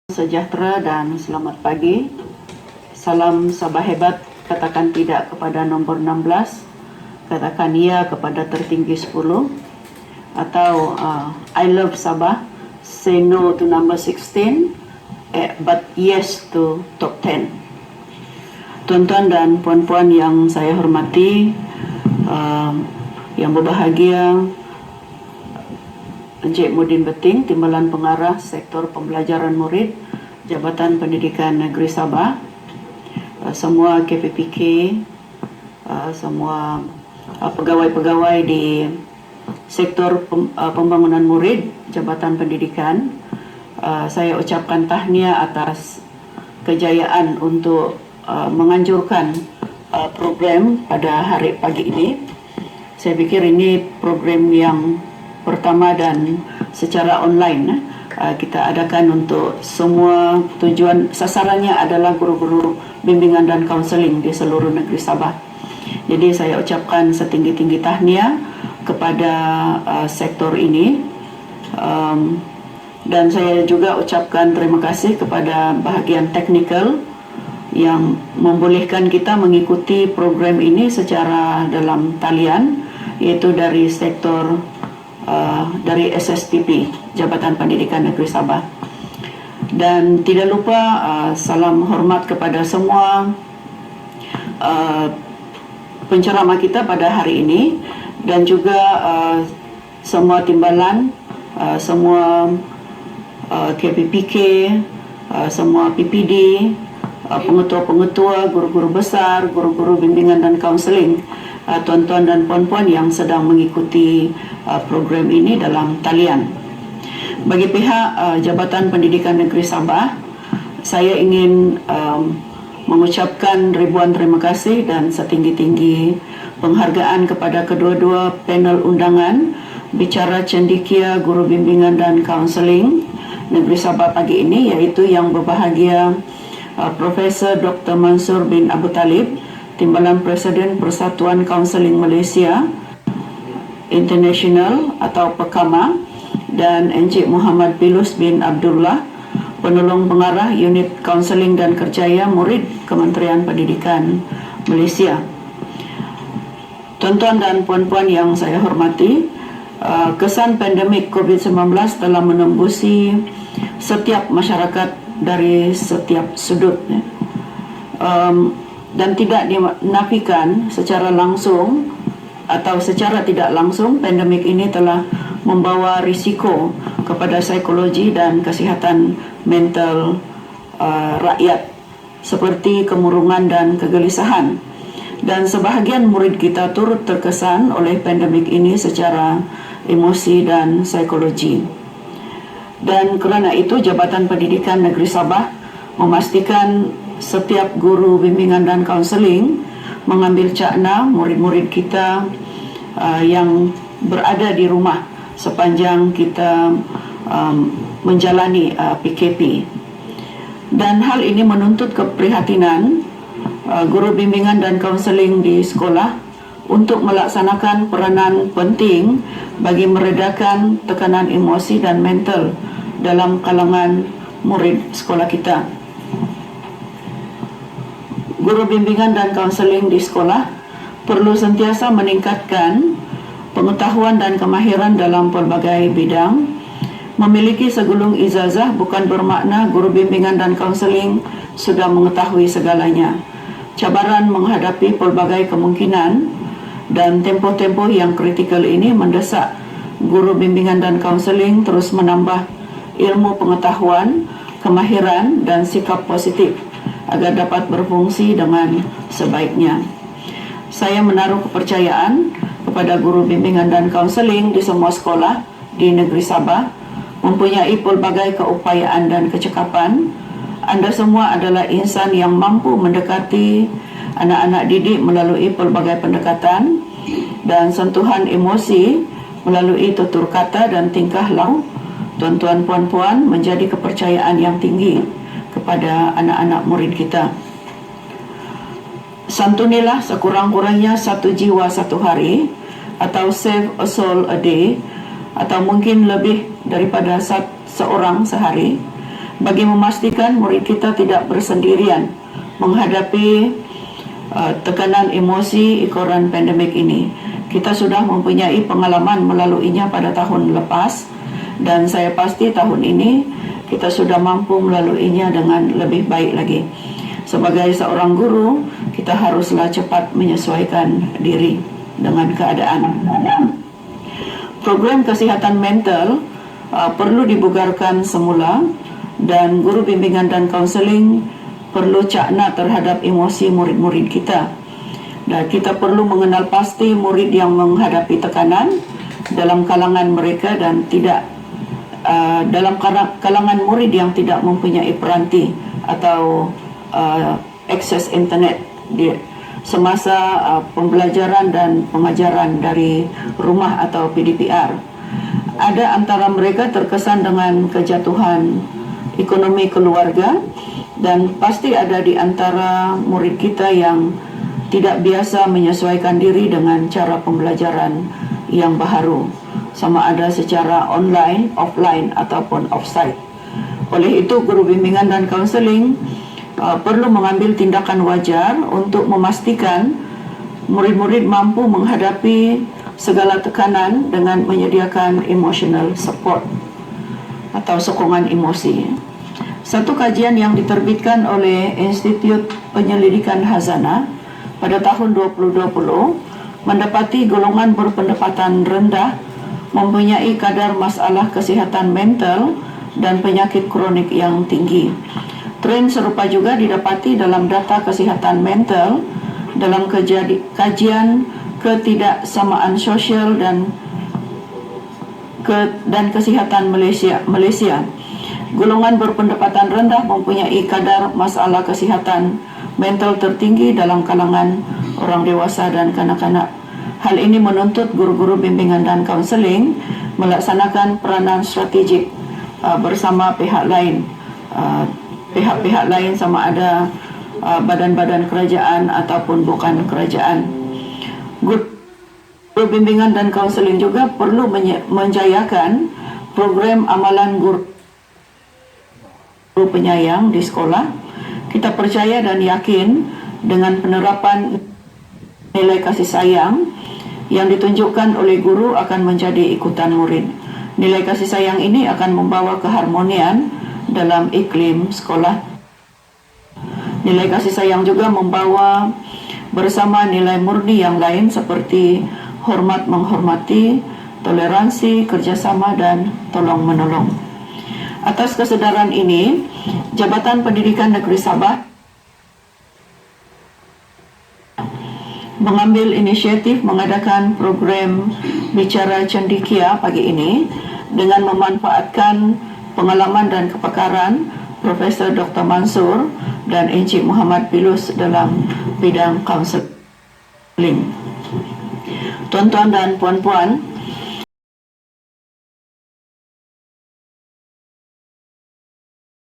Sejahtera dan selamat pagi. Salam Sabah hebat, katakan tidak kepada nombor 16, katakan ya kepada tertinggi 10, atau I love Sabah, say no to number 16, but yes to top 10. Tuan-tuan dan puan-puan yang saya hormati, yang berbahagia, Encik Mudin Beting, Timbalan Pengarah Sektor Pembelajaran Murid, Jabatan Pendidikan Negeri Sabah, semua KPPK, semua pegawai-pegawai di Sektor Pembangunan Murid, Jabatan Pendidikan, saya ucapkan tahniah atas kejayaan untuk menganjurkan program pada hari pagi ini. Saya pikir ini program yang pertama dan secara online kita adakan untuk semua. Tujuan sasarannya adalah guru-guru bimbingan dan kaunseling di seluruh negeri Sabah. Jadi saya ucapkan setinggi-tinggi tahniah kepada sektor ini, dan saya juga ucapkan terima kasih kepada bahagian teknikal yang membolehkan kita mengikuti program ini secara dalam talian, yaitu dari sektor dari SSPP, Jabatan Pendidikan Negeri Sabah. Dan tidak lupa salam hormat kepada semua penceramah kita pada hari ini, dan juga semua timbalan, semua KPPK, semua PPD, pengetua-pengetua, guru-guru besar, guru-guru bimbingan dan kaunseling, tuan-tuan dan puan-puan yang sedang mengikuti program ini dalam talian. Bagi pihak Jabatan Pendidikan Negeri Sabah, saya ingin mengucapkan ribuan terima kasih dan setinggi-tinggi penghargaan kepada kedua-dua panel undangan bicara cendekia guru bimbingan dan kaunseling Negeri Sabah pagi ini, yaitu yang berbahagia Profesor Dr. Mansur bin Abu Talib, Timbalan Presiden Persatuan Kaunseling Malaysia International atau PEKAMA, dan Encik Muhammad Bilus bin Abdullah, Penolong Pengarah Unit Kaunseling dan Kerjaya Murid Kementerian Pendidikan Malaysia. Tuan-tuan dan puan-puan yang saya hormati, kesan pandemik COVID-19 telah menembusi setiap masyarakat dari setiap sudut, dan tidak dinafikan secara langsung atau secara tidak langsung, pandemik ini telah membawa risiko kepada psikologi dan kesihatan mental rakyat, seperti kemurungan dan kegelisahan. Dan sebahagian murid kita turut terkesan oleh pandemik ini secara emosi dan psikologi. Dan kerana itu, Jabatan Pendidikan Negeri Sabah memastikan setiap guru bimbingan dan kaunseling mengambil cakna murid-murid kita yang berada di rumah sepanjang kita menjalani PKP. Dan hal ini menuntut keprihatinan guru bimbingan dan kaunseling di sekolah untuk melaksanakan peranan penting bagi meredakan tekanan emosi dan mental dalam kalangan murid sekolah kita. Guru bimbingan dan kaunseling di sekolah perlu sentiasa meningkatkan pengetahuan dan kemahiran dalam pelbagai bidang. Memiliki segulung ijazah bukan bermakna guru bimbingan dan kaunseling sudah mengetahui segalanya. Cabaran menghadapi pelbagai kemungkinan dan tempoh-tempoh yang kritikal ini mendesak guru bimbingan dan kaunseling terus menambah ilmu pengetahuan, kemahiran dan sikap positif agar dapat berfungsi dengan sebaiknya. Saya menaruh kepercayaan kepada guru bimbingan dan kaunseling di semua sekolah di negeri Sabah mempunyai pelbagai keupayaan dan kecekapan. Anda semua adalah insan yang mampu mendekati anak-anak didik melalui pelbagai pendekatan dan sentuhan emosi melalui tutur kata dan tingkah laku. Tuan-tuan puan-puan, menjadi kepercayaan yang tinggi kepada anak-anak murid kita. Santunilah sekurang-kurangnya 1 jiwa 1 hari, atau save a soul a day, atau mungkin lebih daripada seorang sehari, bagi memastikan murid kita tidak bersendirian menghadapi tekanan emosi ekoran pandemik ini. Kita sudah mempunyai pengalaman melaluinya pada tahun lepas, dan saya pasti tahun ini kita sudah mampu melaluinya dengan lebih baik lagi. Sebagai seorang guru, kita haruslah cepat menyesuaikan diri dengan keadaan. Program kesihatan mental perlu dibugarkan semula, dan guru bimbingan dan kaunseling perlu cakna terhadap emosi murid-murid kita. Dan kita perlu mengenal pasti murid yang menghadapi tekanan dalam kalangan mereka dan tidak dalam kalangan murid yang tidak mempunyai peranti atau akses internet semasa pembelajaran dan pengajaran dari rumah atau PDPR. Ada antara mereka terkesan dengan kejatuhan ekonomi keluarga, dan pasti ada di antara murid kita yang tidak biasa menyesuaikan diri dengan cara pembelajaran yang baharu, sama ada secara online, offline ataupun offsite. Oleh itu, guru bimbingan dan kaunseling perlu mengambil tindakan wajar untuk memastikan murid-murid mampu menghadapi segala tekanan dengan menyediakan emotional support atau sokongan emosi. Satu kajian yang diterbitkan oleh Institut Penyelidikan Hazanah pada tahun 2020 mendapati golongan berpendapatan rendah mempunyai kadar masalah kesihatan mental dan penyakit kronik yang tinggi. Tren serupa juga didapati dalam data kesihatan mental dalam kajian ketidaksamaan sosial dan kesihatan Malaysia. Golongan berpendapatan rendah mempunyai kadar masalah kesihatan mental tertinggi dalam kalangan orang dewasa dan kanak-kanak. Hal ini menuntut guru-guru bimbingan dan kaunseling melaksanakan peranan strategik bersama pihak lain, pihak-pihak lain sama ada badan-badan kerajaan ataupun bukan kerajaan. Guru bimbingan dan kaunseling juga perlu menjayakan program amalan guru penyayang di sekolah. Kita percaya dan yakin dengan penerapan nilai kasih sayang yang ditunjukkan oleh guru akan menjadi ikutan murid. Nilai kasih sayang ini akan membawa keharmonian dalam iklim sekolah. Nilai kasih sayang juga membawa bersama nilai murni yang lain seperti hormat menghormati, toleransi, kerjasama, dan tolong-menolong. Atas kesedaran ini, Jabatan Pendidikan Negeri Sabah mengambil inisiatif mengadakan program Bicara Cendekia pagi ini dengan memanfaatkan pengalaman dan kepakaran Profesor Dr. Mansur dan Encik Muhammad Pilus dalam bidang kaunseling. Tuan-tuan dan puan-puan,